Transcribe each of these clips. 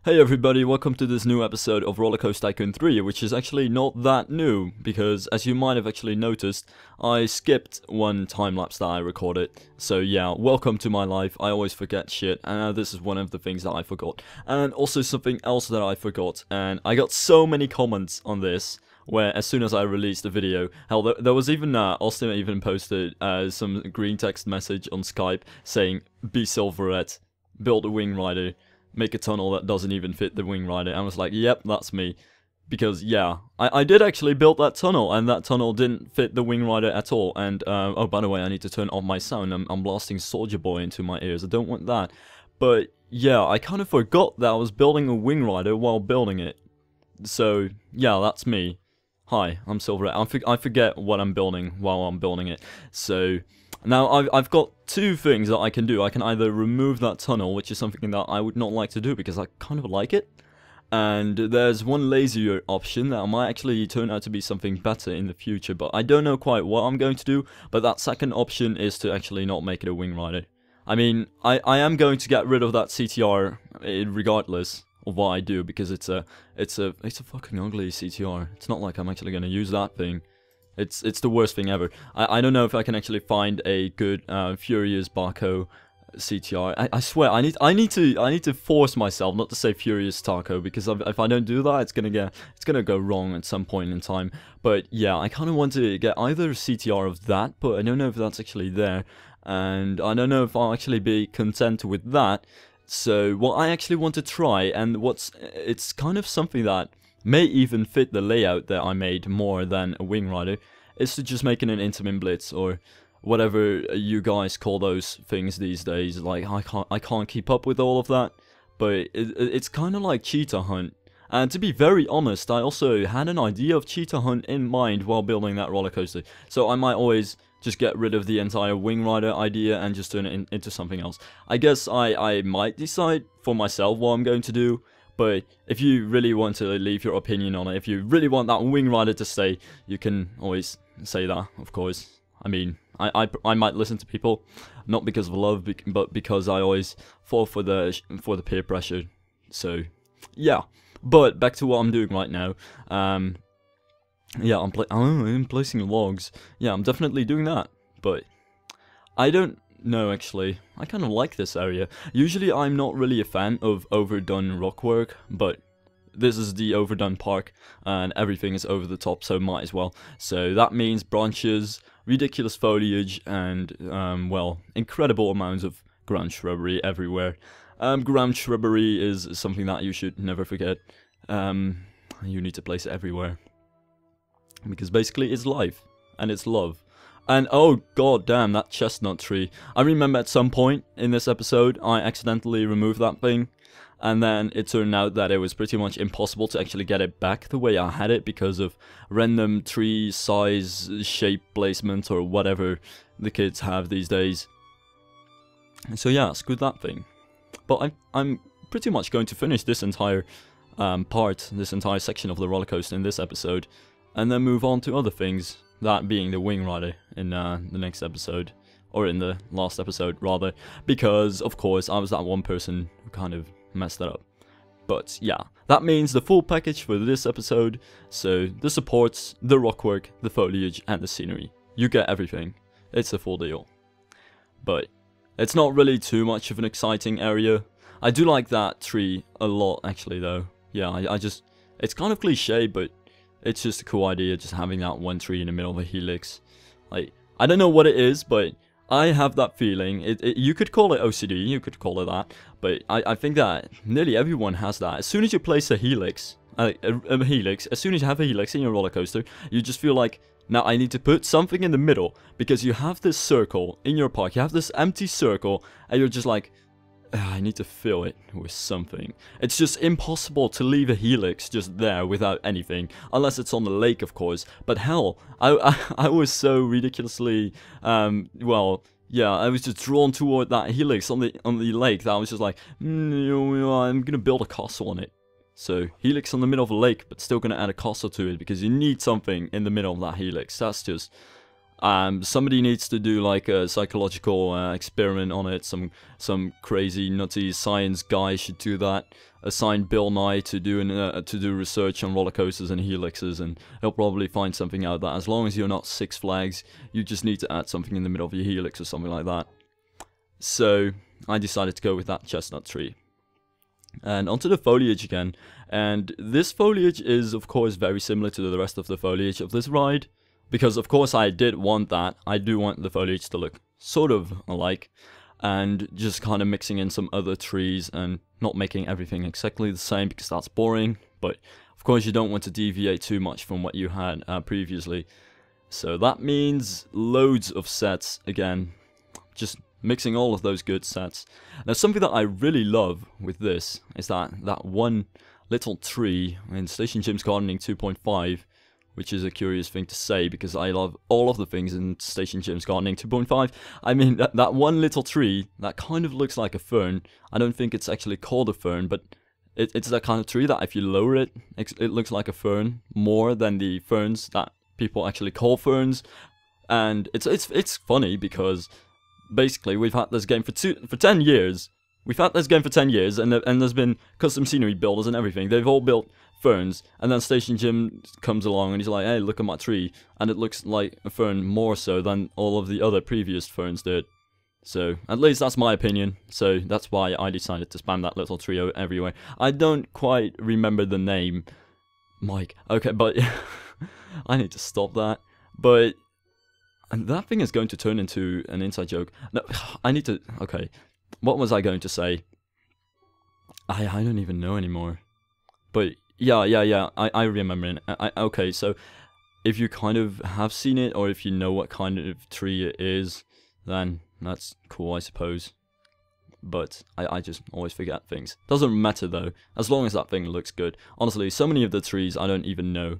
Hey everybody, welcome to this new episode of Roller Coaster Tycoon 3, which is actually not that new, because as you might have actually noticed, I skipped one time-lapse that I recorded. So yeah, welcome to my life. I always forget shit, and this is one of the things that I forgot. And also something else that I forgot, and I got so many comments on this, where as soon as I released the video, hell, there was even, Austin even posted some green text message on Skype saying, "Be Silverette, build a wing rider. Make a tunnel that doesn't even fit the wing rider." I was like, yep, that's me. Because, yeah, I did actually build that tunnel, and that tunnel didn't fit the wing rider at all. And, oh, by the way, I need to turn off my sound. I'm blasting Soldier Boy into my ears. I don't want that. But, yeah, I kind of forgot that I was building a wing rider while building it. So, yeah, that's me. Hi, I'm Silverette. I forget what I'm building while I'm building it. So... now, I've got two things that I can do. I can either remove that tunnel, which is something that I would not like to do because I kind of like it. And there's one lazier option that might actually turn out to be something better in the future, but I don't know quite what I'm going to do. But that second option is to actually not make it a wing rider. I mean, I am going to get rid of that CTR regardless of what I do, because it's a fucking ugly CTR. It's not like I'm actually going to use that thing. It's the worst thing ever. I don't know if I can actually find a good Furious Barco CTR. I swear I need to force myself not to say Furious Taco, because if I don't do that, it's gonna go wrong at some point in time. But yeah, I kind of want to get either a CTR of that, but I don't know if that's actually there, and I don't know if I'll actually be content with that. So what I actually want to try, and it's kind of something that may even fit the layout that I made more than a wing rider, is to just make it an Intamin Blitz, or whatever you guys call those things these days. Like, I can't keep up with all of that, but it's kind of like Cheetah Hunt. And to be very honest, I also had an idea of Cheetah Hunt in mind while building that roller coaster, so I might always just get rid of the entire wing rider idea and just turn it into something else. I guess I might decide for myself what I'm going to do. But if you really want to leave your opinion on it, if you really want that wing rider to stay, you can always say that, of course. I mean, I might listen to people, not because of love, but because I always fall for the peer pressure. So, yeah. But back to what I'm doing right now. Yeah, I'm placing logs. Yeah, I'm definitely doing that. But I don't... no, actually, I kind of like this area. Usually I'm not really a fan of overdone rock work, but this is the overdone park, and everything is over the top, so might as well. So that means branches, ridiculous foliage, and, well, incredible amounts of ground shrubbery everywhere. Ground shrubbery is something that you should never forget. You need to place it everywhere. Because basically it's life, and it's love. And oh god damn, that chestnut tree. I remember at some point in this episode I accidentally removed that thing, and then it turned out that it was pretty much impossible to actually get it back the way I had it because of random tree size, shape placement, or whatever the kids have these days. So yeah, screw that thing. But I'm pretty much going to finish this entire this entire section of the roller coaster in this episode, and then move on to other things. That being the wing rider in the next episode, or in the last episode rather, because of course I was that one person who kind of messed that up. But yeah, that means the full package for this episode, so the supports, the rockwork, the foliage, and the scenery. You get everything. It's a full deal. But it's not really too much of an exciting area. I do like that tree a lot actually though. Yeah, I just, it's kind of cliche, but it's just a cool idea, just having that one tree in the middle of a helix. Like, I don't know what it is, but I have that feeling. You could call it OCD, you could call it that, but I think that nearly everyone has that. As soon as you place a helix, as soon as you have a helix in your roller coaster, you just feel like, now I need to put something in the middle, because you have this circle in your park, you have this empty circle, and you're just like, I need to fill it with something. It's just impossible to leave a helix just there without anything, unless it's on the lake, of course. But hell, I was so ridiculously, well, yeah, I was just drawn toward that helix on the lake that I was just like, I'm gonna build a castle on it. So helix on the middle of a lake, but still gonna add a castle to it because you need something in the middle of that helix. That's just, Somebody needs to do like a psychological experiment on it. Some crazy nutty science guy should do that. Assign Bill Nye to do research on roller coasters and helixes, and he'll probably find something out that as long as you're not Six Flags, you just need to add something in the middle of your helix or something like that. So I decided to go with that chestnut tree. And onto the foliage again. And this foliage is of course very similar to the rest of the foliage of this ride. Because of course I did want that. I do want the foliage to look sort of alike. And just kind of mixing in some other trees and not making everything exactly the same because that's boring. But of course you don't want to deviate too much from what you had previously. So that means loads of sets again. Just mixing all of those good sets. Now something that I really love with this is that one little tree in Station Jim's Gardening 2.5. Which is a curious thing to say because I love all of the things in Station Jim's Gardening 2.5. I mean, that one little tree that kind of looks like a fern. I don't think it's actually called a fern, but it's that kind of tree that if you lower it, it looks like a fern more than the ferns that people actually call ferns. And it's funny because basically we've had this game for 10 years. We've had this game for 10 years, and there's been custom scenery builders and everything. They've all built ferns, and then Station Jim comes along and he's like, hey, look at my tree, and it looks like a fern more so than all of the other previous ferns did. So, at least that's my opinion, so that's why I decided to spam that little trio everywhere. I don't quite remember the name, Mike, okay, but I need to stop that, but and that thing is going to turn into an inside joke. No, I need to, okay, what was I going to say? I don't even know anymore, but yeah, I remember it. Okay, so if you kind of have seen it, or if you know what kind of tree it is, then that's cool, I suppose. But I just always forget things. Doesn't matter though, as long as that thing looks good. Honestly, so many of the trees I don't even know.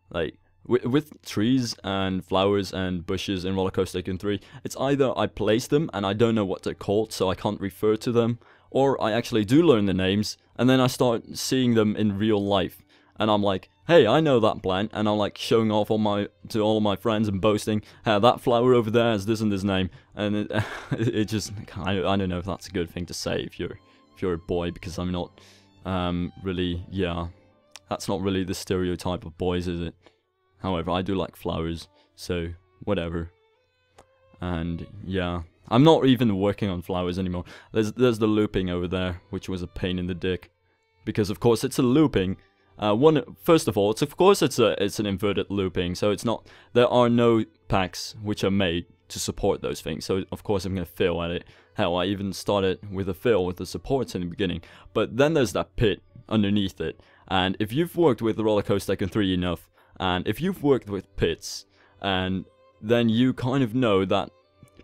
Like, with trees and flowers and bushes in Roller Coaster Tycoon 3, it's either I place them and I don't know what they're called, so I can't refer to them, or I actually do learn the names, and then I start seeing them in real life, and I'm like, hey, I know that plant, and I'm like showing off to all of my friends and boasting, hey, that flower over there has this and this name, and it just, I don't know if that's a good thing to say if you're a boy, because I'm not really, yeah, that's not really the stereotype of boys, is it? However, I do like flowers, so whatever. And yeah, I'm not even working on flowers anymore. There's the looping over there, which was a pain in the dick, because of course it's a looping. First of all, it's an inverted looping, so it's not. There are no packs which are made to support those things. So of course I'm gonna fail at it. Hell, I even started with a fail with the supports in the beginning. But then there's that pit underneath it, and if you've worked with the Roller Coaster Tycoon 3 enough, and if you've worked with pits, and then you kind of know that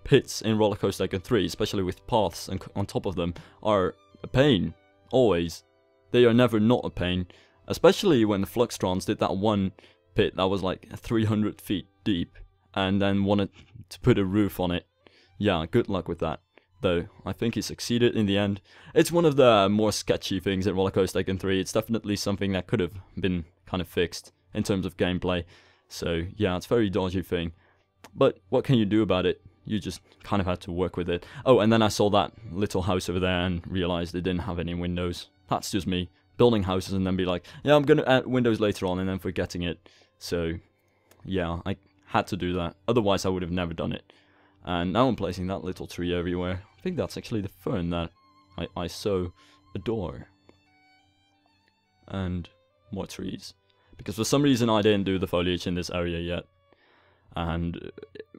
pits in Roller Coaster Tycoon 3, especially with paths and on top of them, are a pain. Always. They are never not a pain. Especially when the Fluxtrons did that one pit that was like 300 feet deep, and then wanted to put a roof on it. Yeah, good luck with that. Though, I think he succeeded in the end. It's one of the more sketchy things in Roller Coaster Tycoon 3. It's definitely something that could have been kind of fixed in terms of gameplay. So yeah, it's a very dodgy thing. But what can you do about it? You just kind of had to work with it. Oh, and then I saw that little house over there and realized it didn't have any windows. That's just me. Building houses and then be like, yeah, I'm gonna add windows later on, and then forgetting it. So yeah, I had to do that. Otherwise I would have never done it. And now I'm placing that little tree everywhere. I think that's actually the fern that I so adore. And more trees. Because for some reason I didn't do the foliage in this area yet. And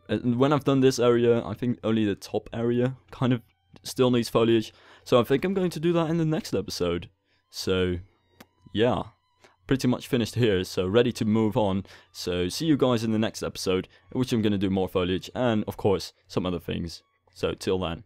when I've done this area, I think only the top area kind of still needs foliage. So I think I'm going to do that in the next episode. So yeah, pretty much finished here, so ready to move on. So see you guys in the next episode, in which I'm going to do more foliage and of course some other things. So till then.